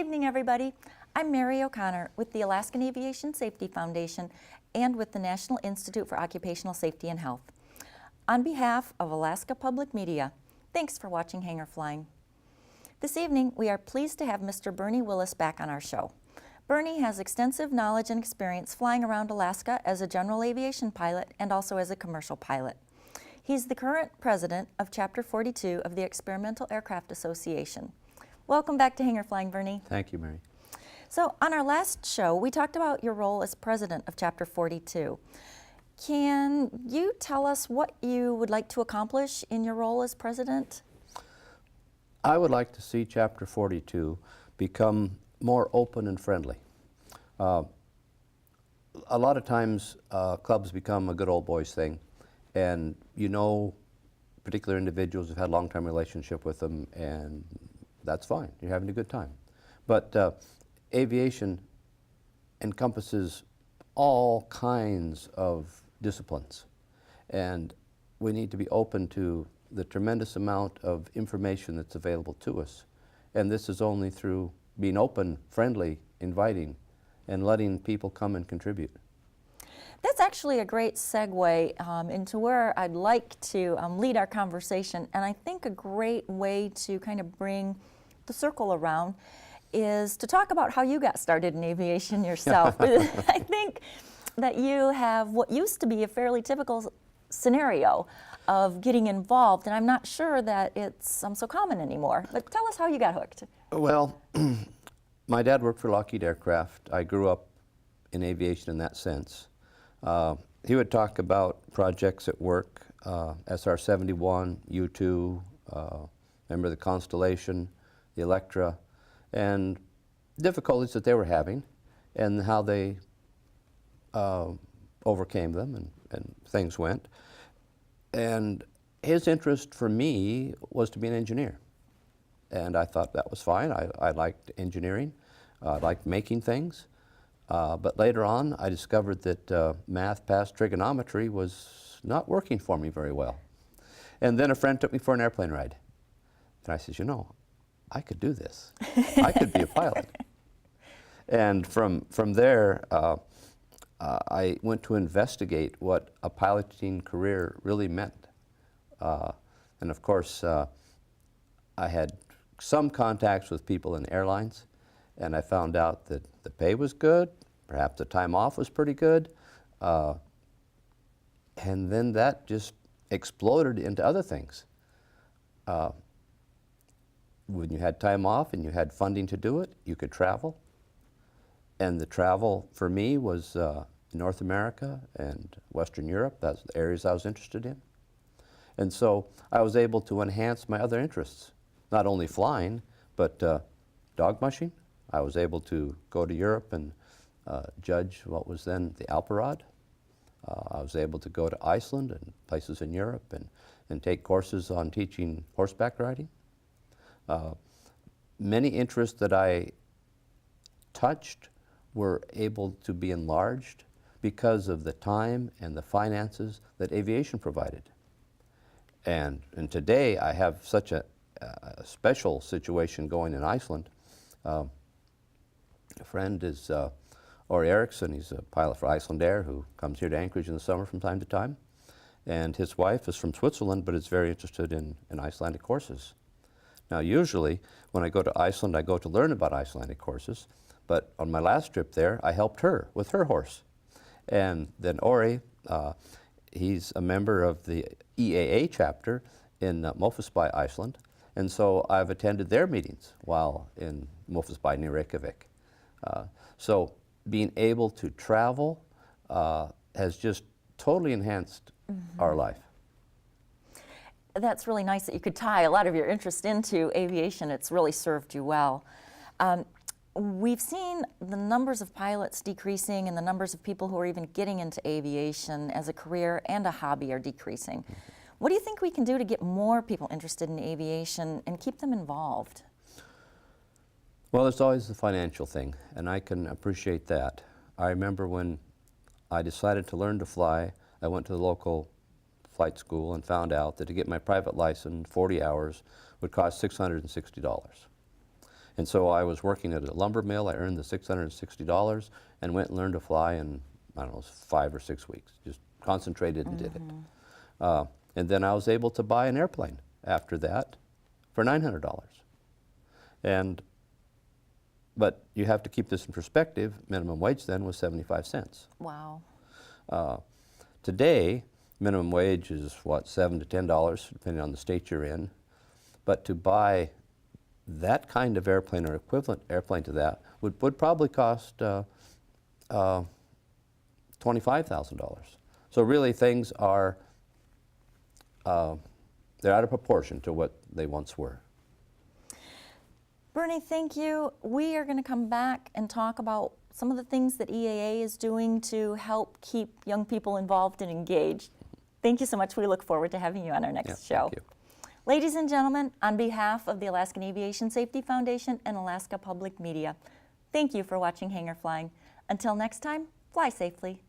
evening, everybody. I'm Mary O'Connor with the Alaskan Aviation Safety Foundation and with the National Institute for Occupational Safety and Health. On behalf of Alaska Public Media, thanks for watching Hangar Flying. This evening, we are pleased to have Mr. Bernie Willis back on our show. Bernie has extensive knowledge and experience flying around Alaska as a general aviation pilot and also as a commercial pilot. He's the current president of Chapter 42 of the Experimental Aircraft Association. Welcome back to Hangar Flying, Bernie. Thank you, Mary. So on our last show, we talked about your role as president of Chapter 42. Can you tell us what you would like to accomplish in your role as president? I would like to see Chapter 42 become more open and friendly. A lot of times clubs become a good old boys thing, and you know particular individuals have had a long-term relationship with them, and that's fine. You're having a good time. But aviation encompasses all kinds of disciplines, and we need to be open to the tremendous amount of information that's available to us. And this is only through being open, friendly, inviting, and letting people come and contribute. That's actually a great segue into where I'd like to lead our conversation. And I think a great way to kind of bring the circle around is to talk about how you got started in aviation yourself. I think that you have what used to be a fairly typical scenario of getting involved, and I'm not sure that it's so common anymore. But tell us how you got hooked. Well, my dad worked for Lockheed Aircraft. I grew up in aviation in that sense. He would talk about projects at work, SR-71, U-2, remember the Constellation, the Electra, and difficulties that they were having and how they overcame them and things went. And his interest for me was to be an engineer. And I thought that was fine. I liked engineering. I liked making things. But later on, I discovered that math past trigonometry was not working for me very well. And then a friend took me for an airplane ride. And I said, you know, I could do this. I could be a pilot. And from there, I went to investigate what a piloting career really meant. And of course, I had some contacts with people in airlines, and I found out that the pay was good, perhaps the time off was pretty good, and then that just exploded into other things. When you had time off and you had funding to do it, you could travel. And the travel for me was North America and Western Europe. That's the areas I was interested in. And so I was able to enhance my other interests, not only flying, but dog mushing. I was able to go to Europe and judge what was then the Alpenrad. I was able to go to Iceland and places in Europe and take courses on teaching horseback riding. Many interests that I touched were able to be enlarged because of the time and the finances that aviation provided. And today I have such a special situation going in Iceland. A friend is Ori Eriksson. He's a pilot for Iceland Air who comes here to Anchorage in the summer from time to time. And his wife is from Switzerland, but is very interested in Icelandic horses. Now, usually when I go to Iceland, I go to learn about Icelandic horses. But on my last trip there, I helped her with her horse. And then Ori, he's a member of the EAA chapter in Mosfellsbæ, Iceland. And so I've attended their meetings while in Mosfellsbæ near Reykjavik. So being able to travel has just totally enhanced our life. That's really nice that you could tie a lot of your interest into aviation. It's really served you well. We've seen the numbers of pilots decreasing and the numbers of people who are even getting into aviation as a career and a hobby are decreasing. What do you think we can do to get more people interested in aviation and keep them involved? Well, there's always the financial thing, and I can appreciate that. I remember when I decided to learn to fly, I went to the local flight school and found out that to get my private license, 40 hours, would cost $660. And so I was working at a lumber mill. I earned the $660 and went and learned to fly in, I don't know, 5 or 6 weeks. Just concentrated and did it. And then I was able to buy an airplane after that for $900. But you have to keep this in perspective. Minimum wage then was 75 cents. Wow. Today, minimum wage is what, $7 to $10, depending on the state you're in. But to buy that kind of airplane or equivalent airplane to that would probably cost $25,000. So really things are, they're out of proportion to what they once were. Bernie, thank you. We are going to come back and talk about some of the things that EAA is doing to help keep young people involved and engaged. Thank you so much. We look forward to having you on our next show. Thank you. Ladies and gentlemen, on behalf of the Alaskan Aviation Safety Foundation and Alaska Public Media, thank you for watching Hangar Flying. Until next time, fly safely.